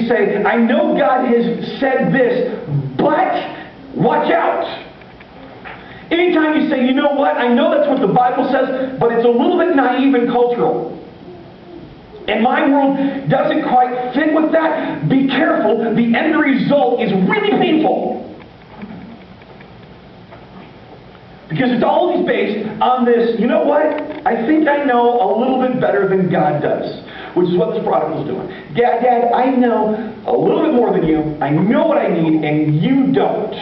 you say, I know God has said this, but watch out. Anytime you say, you know what, I know that's what the Bible says, but it's a little bit naive and cultural, and my world doesn't quite fit with that, be careful. The end result is really painful. Because it's always based on this, you know what? I think I know a little bit better than God does. Which is what this prodigal's doing. Dad, I know a little bit more than you. I know what I need, and you don't.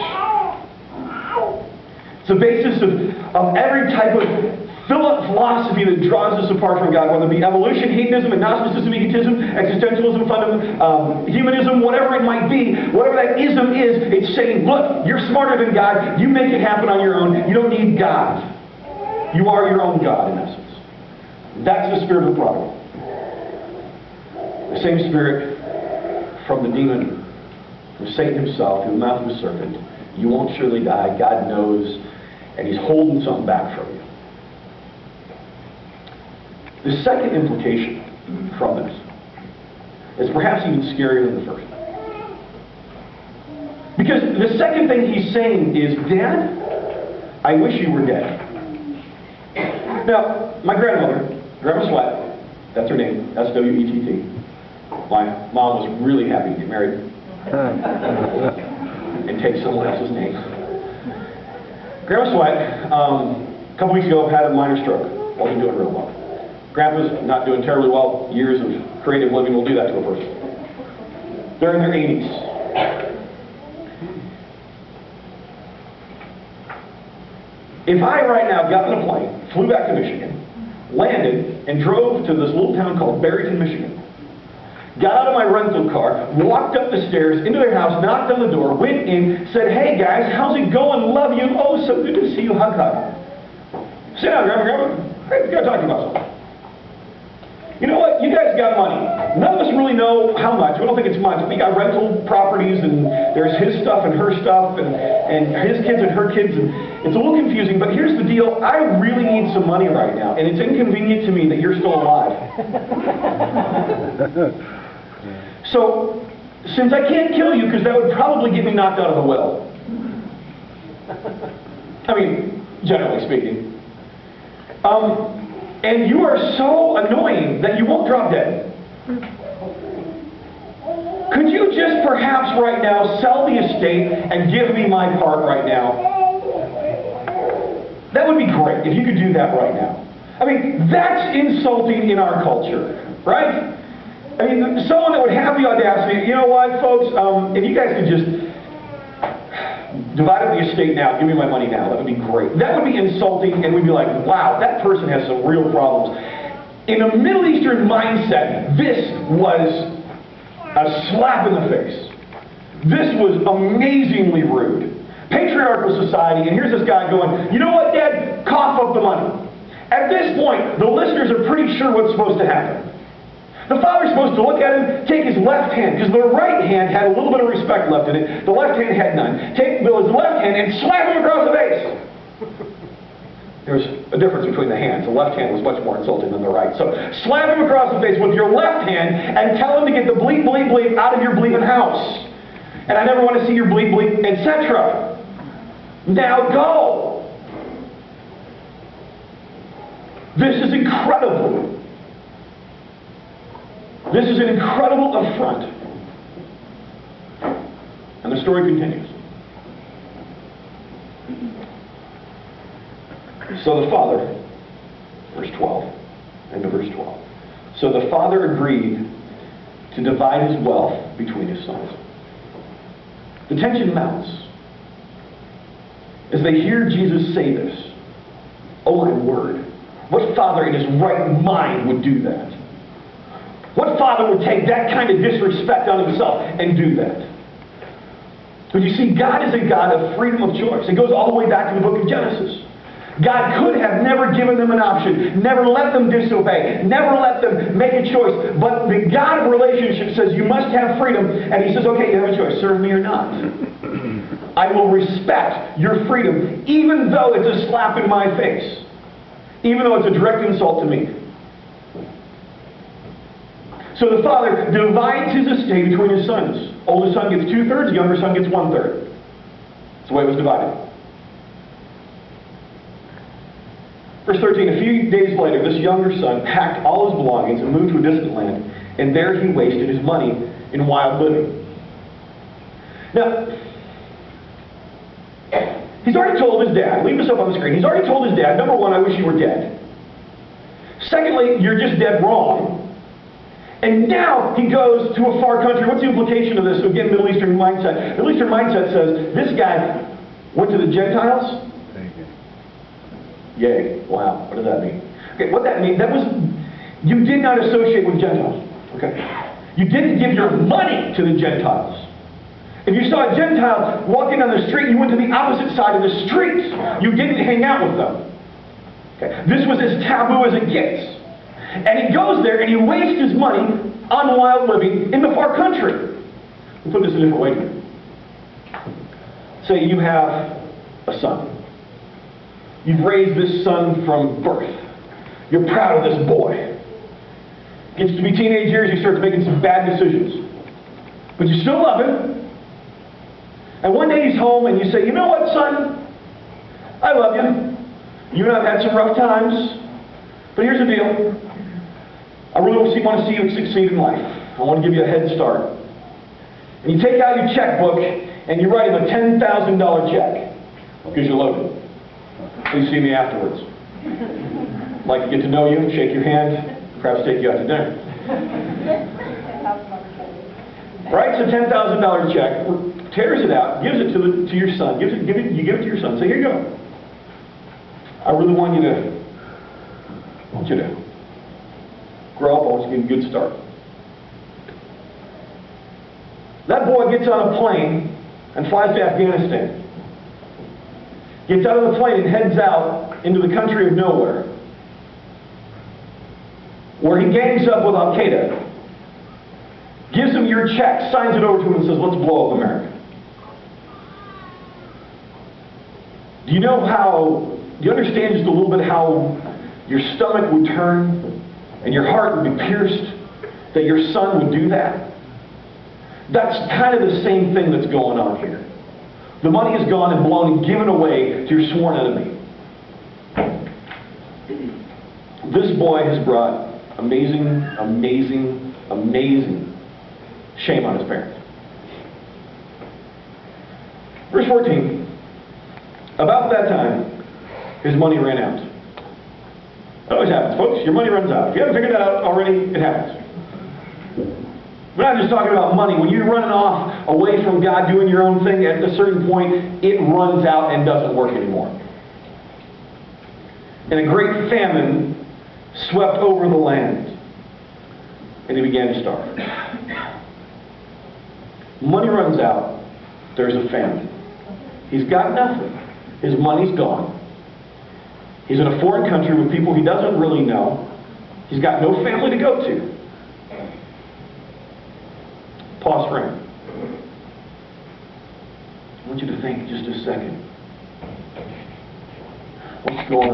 It's the basis of every type of philosophy that draws us apart from God, whether it be evolution, hedonism, agnosticism, egotism, existentialism, humanism, whatever it might be, whatever that ism is, it's saying, look, you're smarter than God, you make it happen on your own, you don't need God. You are your own God, in essence. That's the spirit of the prodigal. The same spirit from the demon, from Satan himself, in the mouth of the serpent. You won't surely die, God knows, and he's holding something back from you. The second implication from this is perhaps even scarier than the first. Because the second thing he's saying is, Dad, I wish you were dead. Now, my grandmother, Grandma Sweat, that's her name, S-W-E-T-T. My mom was really happy to get married and take someone else's name. Grandma Sweat, a couple weeks ago, had a minor stroke. Wasn't doing real well. Grandpa's not doing terribly well. Years of creative living will do that to a person. They're in their 80s. If I right now got on a plane, flew back to Michigan, landed, and drove to this little town called Barrington, Michigan, got out of my rental car, walked up the stairs, into their house, knocked on the door, went in, said, hey guys, how's it going? Love you. Oh, so good to see you. Hug, hug. Sit down, Grandma. Hey, we got to talk about something. You know what? You guys got money. None of us really know how much. We don't think it's much. We got rental properties, and there's his stuff and her stuff, and his kids and her kids, and it's a little confusing, but here's the deal. I really need some money right now, and it's inconvenient to me that you're still alive. So, since I can't kill you, because that would probably get me knocked out of the will. I mean, generally speaking. And you are so annoying that you won't drop dead. Could you just perhaps right now sell the estate and give me my part right now? That would be great if you could do that right now. I mean, that's insulting in our culture, right? I mean, someone that would have the audacity, you know what, folks, if you guys could just divide up the estate now, give me my money now, that would be great. That would be insulting, and we'd be like, wow, that person has some real problems. In a Middle Eastern mindset, this was a slap in the face. This was amazingly rude. Patriarchal society, and here's this guy going, you know what, Dad? Cough up the money. At this point, the listeners are pretty sure what's supposed to happen. The father's supposed to look at him, take his left hand, because the right hand had a little bit of respect left in it. The left hand had none. Take his left hand and slap him across the face. There's a difference between the hands. The left hand was much more insulting than the right. So slap him across the face with your left hand and tell him to get the bleep, bleep, bleep out of your bleeping house. And I never want to see your bleep, bleep, etc. Now go. This is incredible. This is an incredible affront. And the story continues. So the father, verse 12, end of verse 12. So the father agreed to divide his wealth between his sons. The tension mounts as they hear Jesus say this. Oh my word. What father in his right mind would do that? What father would take that kind of disrespect on himself and do that? But you see, God is a God of freedom of choice. It goes all the way back to the book of Genesis. God could have never given them an option, never let them disobey, never let them make a choice. But the God of relationship says you must have freedom, and he says, okay, you have a choice, serve me or not. I will respect your freedom, even though it's a slap in my face, even though it's a direct insult to me. So the father divides his estate between his sons. Oldest son gets 2/3, the younger son gets 1/3. That's the way it was divided. Verse 13, a few days later, this younger son packed all his belongings and moved to a distant land, and there he wasted his money in wild living. Now, he's already told his dad, leave this up on the screen, he's already told his dad, number one, I wish you were dead. Secondly, you're just dead wrong. And now he goes to a far country. What's the implication of this? So again, Middle Eastern mindset. Middle Eastern mindset says, this guy went to the Gentiles? Yay. Wow. What does that mean? Okay, what that means, that was, you did not associate with Gentiles. Okay. You didn't give your money to the Gentiles. If you saw a Gentile walking down the street, you went to the opposite side of the street. You didn't hang out with them. Okay. This was as taboo as it gets. And he goes there and he wastes his money on wild living in the far country. We'll put this a different way here. Say you have a son. You've raised this son from birth. You're proud of this boy. Gets to be teenage years, he starts making some bad decisions. But you still love him. And one day he's home and you say, you know what, son? I love you. You and I have had some rough times. But here's the deal. I really want to see you succeed in life. I want to give you a head start. And you take out your checkbook and you write him a $10,000 check. Because you're loaded. Please see me afterwards. I'd like to get to know you, shake your hand, perhaps take you out to dinner. Writes a $10,000 check, tears it out, gives it to your son. You give it to your son. Say, here you go. I really want you to grow up. I want you to get a good start. That boy gets on a plane and flies to Afghanistan. Gets out of the plane and heads out into the country of nowhere, where he gangs up with Al-Qaeda, gives him your check, signs it over to him and says, let's blow up America. Do you understand just a little bit how your stomach would turn and your heart would be pierced that your son would do that? That's kind of the same thing that's going on here. The money is gone and blown and given away to your sworn enemy. This boy has brought amazing shame on his parents. Verse 14. About that time, his money ran out. That always happens, folks. Your money runs out. If you haven't figured that out already, it happens. We're not just talking about money. When you're running off away from God, doing your own thing, at a certain point, it runs out and doesn't work anymore. And a great famine swept over the land, and he began to starve. Money runs out, there's a famine. He's got nothing. His money's gone. He's in a foreign country with people he doesn't really know. He's got no family to go to. Pause for a minute. I want you to think just a second. What's going on?